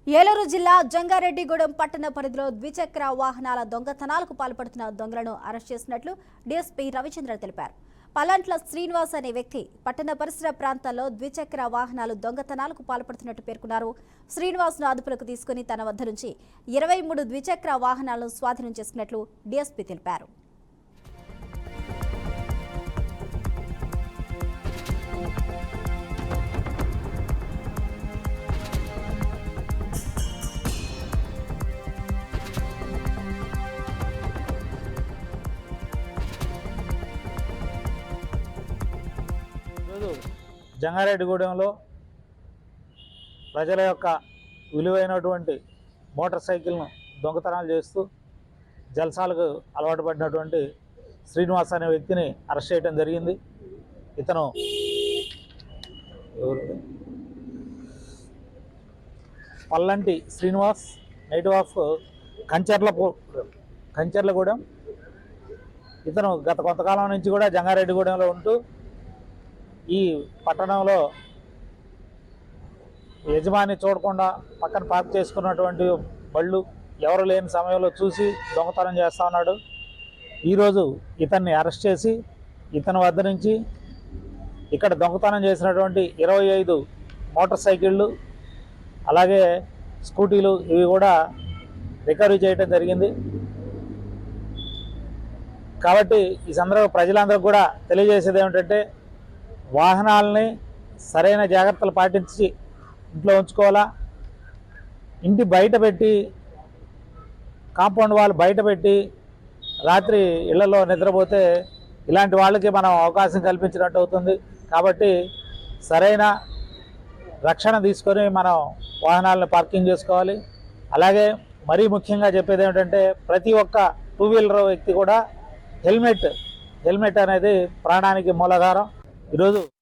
ఏలూరు జిల్లా జంగారెడ్డిగూడెం పట్టణ పరిధిలో ద్విచక్ర వాహనాల దొంగతనాలకు పాల్పడుతున్న దొంగలను అరెస్ట్ చేసినట్లు డీఎస్పీ రవిచంద్ర తెలిపారు. పల్లంట్ల శ్రీనివాస్ అనే వ్యక్తి పట్టణ పరిసర ప్రాంతాల్లో ద్విచక్ర వాహనాలు దొంగతనాలకు పాల్పడుతున్నట్టు పేర్కొన్నారు. శ్రీనివాస్ను అదుపులోకి తీసుకుని తన వద్ద నుంచి 23 ద్విచక్ర వాహనాలను స్వాధీనం చేసుకున్నట్లు డీఎస్పీ తెలిపారు. జంగారెడ్డిగూడెంలో ప్రజల యొక్క విలువైనటువంటి మోటార్ సైకిల్ను దొంగతనాలు చేస్తూ జల్సాలకు అలవాటు పడినటువంటి శ్రీనివాస్ అనే వ్యక్తిని అరెస్ట్ చేయడం జరిగింది. ఇతను పల్లంటి శ్రీనివాస్, నేటివ్ ఆఫ్ కంచర్లగూడెం. ఇతను గత కొంతకాలం నుంచి కూడా జంగారెడ్డిగూడెంలో ఉంటూ ఈ పట్టణంలో యజమాని చూడకుండా పక్కన పార్క్ చేసుకున్నటువంటి బళ్ళు ఎవరు లేని సమయంలో చూసి దొంగతనం చేస్తూ ఉన్నాడు. ఈరోజు ఇతన్ని అరెస్ట్ చేసి ఇతని వద్ద నుంచి ఇక్కడ దొంగతనం చేసినటువంటి 25 మోటార్ సైకిళ్ళు అలాగే స్కూటీలు ఇవి కూడా రికవరీ చేయడం జరిగింది. కాబట్టి ఈ సందర్భంగా ప్రజలందరూ కూడా తెలియజేసేది ఏమిటంటే, వాహనాలని సరైన జాగ్రత్తలు పాటించి ఇంట్లో ఉంచుకోవాలా. ఇంటి బయట పెట్టి, కాంపౌండ్ వాళ్ళు బయట పెట్టి రాత్రి ఇళ్లలో నిద్రపోతే ఇలాంటి వాళ్ళకి మనం అవకాశం కల్పించినట్టు అవుతుంది. కాబట్టి సరైన రక్షణ తీసుకొని మనం వాహనాలను పార్కింగ్ చేసుకోవాలి. అలాగే మరీ ముఖ్యంగా చెప్పేది ఏమిటంటే, ప్రతి ఒక్క 2 వీలర్ వ్యక్తి కూడా హెల్మెట్ అనేది ప్రాణానికి మూలాధారం. ఈరోజు